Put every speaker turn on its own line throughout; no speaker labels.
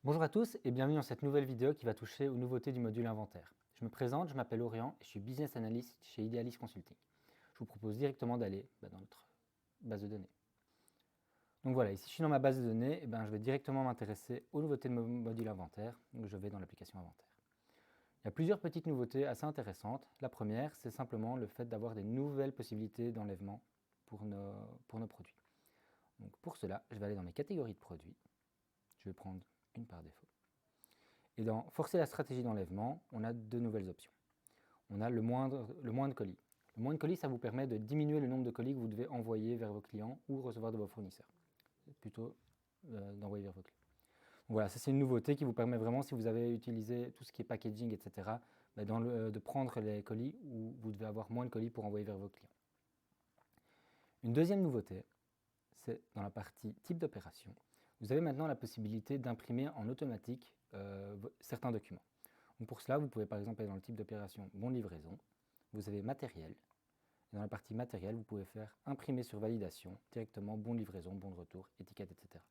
Bonjour à tous et bienvenue dans cette nouvelle vidéo qui va toucher aux nouveautés du module inventaire. Je me présente, je m'appelle Orient et je suis Business Analyst chez Idealis Consulting. Je vous propose directement d'aller dans notre base de données. Donc voilà, ici je suis dans ma base de données, et je vais directement m'intéresser aux nouveautés de mon module inventaire. Donc je vais dans l'application inventaire. Il y a plusieurs petites nouveautés assez intéressantes. La première, c'est simplement le fait d'avoir des nouvelles possibilités d'enlèvement pour nos produits. Donc pour cela, je vais aller dans mes catégories de produits. Je vais prendre une par défaut. Et dans Forcer la stratégie d'enlèvement, on a deux nouvelles options. On a le moins de colis. Le moins de colis, ça vous permet de diminuer le nombre de colis que vous devez envoyer vers vos clients ou recevoir de vos fournisseurs. Plutôt d'envoyer vers vos clients. Donc voilà, ça c'est une nouveauté qui vous permet vraiment, si vous avez utilisé tout ce qui est packaging, etc., de prendre les colis où vous devez avoir moins de colis pour envoyer vers vos clients. Une deuxième nouveauté, c'est dans la partie type d'opération. Vous avez maintenant la possibilité d'imprimer en automatique certains documents. Donc pour cela, vous pouvez par exemple aller dans le type d'opération bon de livraison, vous avez matériel, et dans la partie matériel, vous pouvez faire imprimer sur validation directement bon de livraison, bon de retour, étiquette, etc.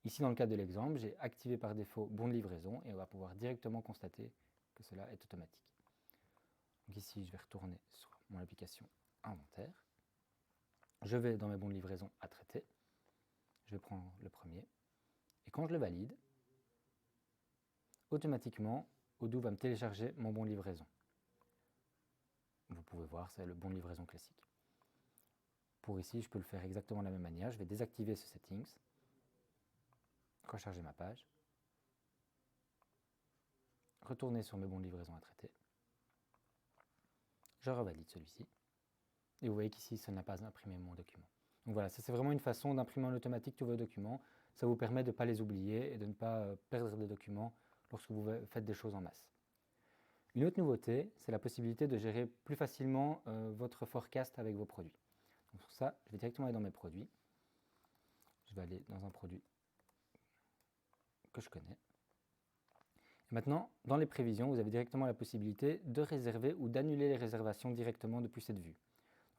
Ici, dans le cadre de l'exemple, j'ai activé par défaut bon de livraison et on va pouvoir directement constater que cela est automatique. Donc ici, je vais retourner sur mon application inventaire. Je vais dans mes bons de livraison à traiter. Je vais prendre le premier. Et quand je le valide, automatiquement, Odoo va me télécharger mon bon de livraison. Vous pouvez voir, c'est le bon de livraison classique. Pour ici, je peux le faire exactement de la même manière. Je vais désactiver ce settings, recharger ma page, retourner sur mes bons de livraison à traiter. Je revalide celui-ci. Et vous voyez qu'ici, ça n'a pas imprimé mon document. Donc voilà, ça c'est vraiment une façon d'imprimer en automatique tous vos documents. Ça vous permet de ne pas les oublier et de ne pas perdre des documents lorsque vous faites des choses en masse. Une autre nouveauté, c'est la possibilité de gérer plus facilement votre forecast avec vos produits. Donc pour ça, je vais directement aller dans mes produits. Je vais aller dans un produit que je connais. Et maintenant, dans les prévisions, vous avez directement la possibilité de réserver ou d'annuler les réservations directement depuis cette vue.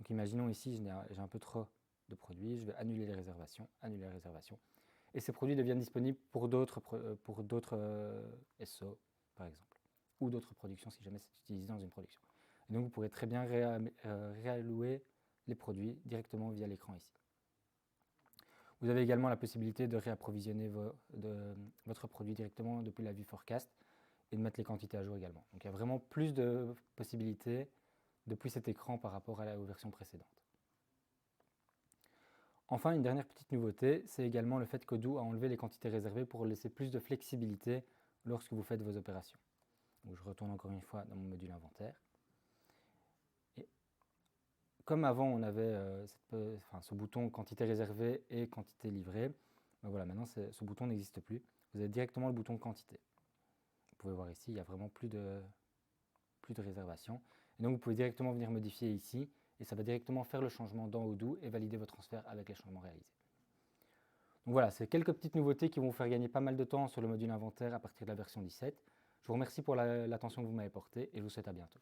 Donc imaginons ici, j'ai un peu trop de produits, je vais annuler les réservations, et ces produits deviennent disponibles pour d'autres SO, par exemple, ou d'autres productions si jamais c'est utilisé dans une production. Et donc vous pourrez très bien réallouer les produits directement via l'écran ici. Vous avez également la possibilité de réapprovisionner votre produit directement depuis la vue forecast et de mettre les quantités à jour également. Donc il y a vraiment plus de possibilités depuis cet écran par rapport à la version précédente. Enfin, une dernière petite nouveauté, c'est également le fait qu'Odoo a enlevé les quantités réservées pour laisser plus de flexibilité lorsque vous faites vos opérations. Donc je retourne encore une fois dans mon module inventaire. Et comme avant, on avait ce bouton quantité réservée et quantité livrée, voilà, maintenant ce bouton n'existe plus. Vous avez directement le bouton quantité. Vous pouvez voir ici, il n'y a vraiment plus de réservation. Et donc vous pouvez directement venir modifier ici et ça va directement faire le changement dans Odoo et valider vos transferts avec les changements réalisés. Donc voilà, c'est quelques petites nouveautés qui vont vous faire gagner pas mal de temps sur le module inventaire à partir de la version 17. Je vous remercie pour l'attention que vous m'avez portée et je vous souhaite à bientôt.